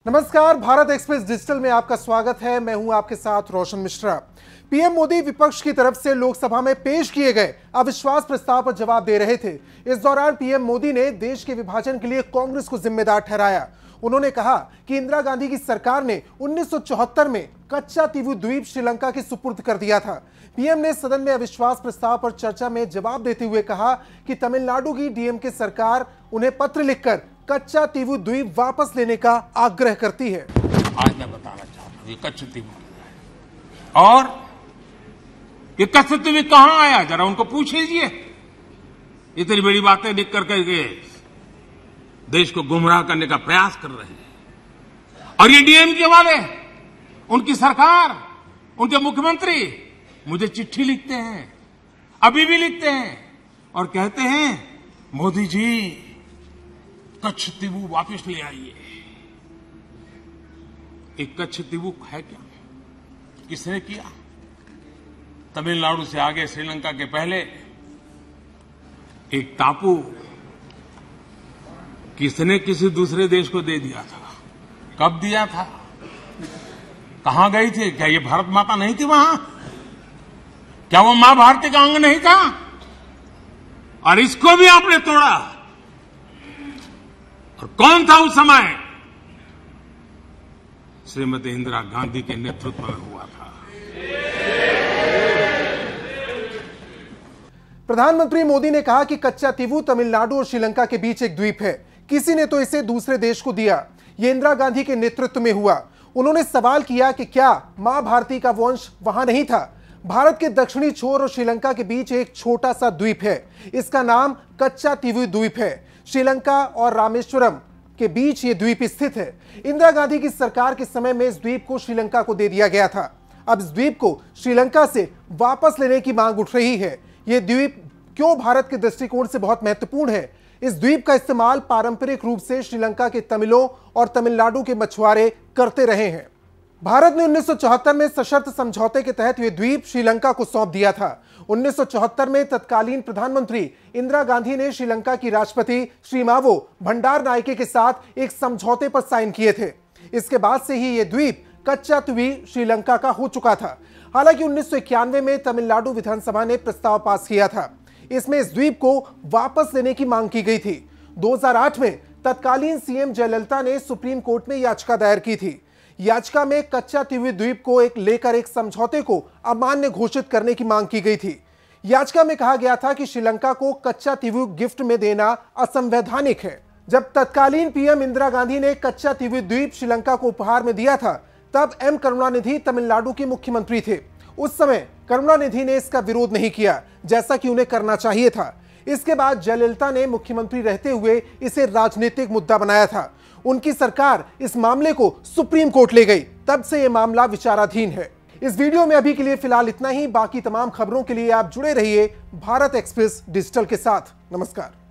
नमस्कार, Bharat express digital में आपका स्वागत है। मैं हूं आपके साथ रोशन मिश्रा। पीएम मोदी विपक्ष की तरफ से लोकसभा में पेश किए गए अविश्वास प्रस्ताव पर जवाब दे रहे थे। इस दौरान पीएम मोदी ने देश के विभाजन के लिए कांग्रेस को जिम्मेदार ठहराया। उन्होंने कहा कि इंदिरा गांधी की सरकार ने 1974 में कच्चा तीवू द्वीप श्रीलंका के सुपुर्द कर दिया था। पीएम ने सदन में अविश्वास प्रस्ताव पर चर्चा में जवाब देते हुए कहा कि तमिलनाडु की डीएमके सरकार उन्हें पत्र लिखकर कच्चा तीवू द्वीप वापस लेने का आग्रह करती है। आज मैं बताना चाहता हूं ये कच्चा तीवू और ये कच्चा तीवू कहां आया, जरा उनको पूछ लीजिए। इतनी बड़ी बातें लिख करके देश को गुमराह करने का प्रयास कर रहे हैं। और ये डीएमके वाले, उनकी सरकार, उनके मुख्यमंत्री मुझे चिट्ठी लिखते हैं, अभी भी लिखते हैं और कहते हैं मोदी जी कच्छ तीवू वापस ले आइए। एक कच्छ तीवू है क्या? किसने किया? तमिलनाडु से आगे श्रीलंका के पहले एक टापू किसने किसी दूसरे देश को दे दिया था? कब दिया था? कहां गई थी? क्या ये भारत माता नहीं थी वहां? क्या वो मां भारती का अंग नहीं था? और इसको भी आपने तोड़ा। और कौन था उस समय? श्रीमती इंदिरा गांधी के नेतृत्व में हुआ था। प्रधानमंत्री मोदी ने कहा कि कच्चा तीवू तमिलनाडु और श्रीलंका के बीच एक द्वीप है। किसी ने तो इसे दूसरे देश को दिया। यह इंदिरा गांधी के नेतृत्व में हुआ। उन्होंने सवाल किया कि क्या मां भारती का वंश वहां नहीं था? भारत के दक्षिणी छोर और श्रीलंका के बीच एक छोटा सा द्वीप है। इसका नाम कच्चा तीवू द्वीप है। श्रीलंका और रामेश्वरम के बीच ये द्वीप स्थित है। इंदिरा गांधी की सरकार के समय में इस द्वीप को श्रीलंका को दे दिया गया था। अब इस द्वीप को श्रीलंका से वापस लेने की मांग उठ रही है। यह द्वीप क्यों भारत के दृष्टिकोण से बहुत महत्वपूर्ण है? इस द्वीप का इस्तेमाल पारंपरिक रूप से श्रीलंका के तमिलों और तमिलनाडु के मछुआरे करते रहे हैं। भारत ने 1974 में सशर्त समझौते के तहत यह द्वीप श्रीलंका को सौंप दिया था। 1974 में तत्कालीन प्रधानमंत्री इंदिरा गांधी ने श्रीलंका की राष्ट्रपति श्रीमावो भंडारनायके के साथ एक समझौते पर साइन किए थे। इसके बाद से ही यह द्वीप कच्चा तीवू श्रीलंका का हो चुका था। हालांकि 1991 में तमिलनाडु विधानसभा ने प्रस्ताव पास किया था। इसमें इस द्वीप को वापस लेने की मांग की गई थी। 2008 में तत्कालीन सीएम जयललिता ने सुप्रीम कोर्ट में याचिका दायर की थी। याचिका में कच्चा तीवू द्वीप को लेकर एक समझौते को अमान्य घोषित करने की मांग की गई थी। याचिका में कहा गया था कि श्रीलंका को कच्चा तीवू गिफ्ट में देना असंवैधानिक है। जब तत्कालीन पीएम इंदिरा गांधी ने कच्चा तीवू द्वीप श्रीलंका को उपहार में दिया था, तब एम करुणानिधि तमिलनाडु के मुख्यमंत्री थे। उस समय करुणानिधि ने इसका विरोध नहीं किया, जैसा कि उन्हें करना चाहिए था। इसके बाद जयललिता ने मुख्यमंत्री रहते हुए इसे राजनीतिक मुद्दा बनाया था। उनकी सरकार इस मामले को सुप्रीम कोर्ट ले गई। तब से यह मामला विचाराधीन है। इस वीडियो में अभी के लिए फिलहाल इतना ही। बाकी तमाम खबरों के लिए आप जुड़े रहिए भारत एक्सप्रेस डिजिटल के साथ। नमस्कार।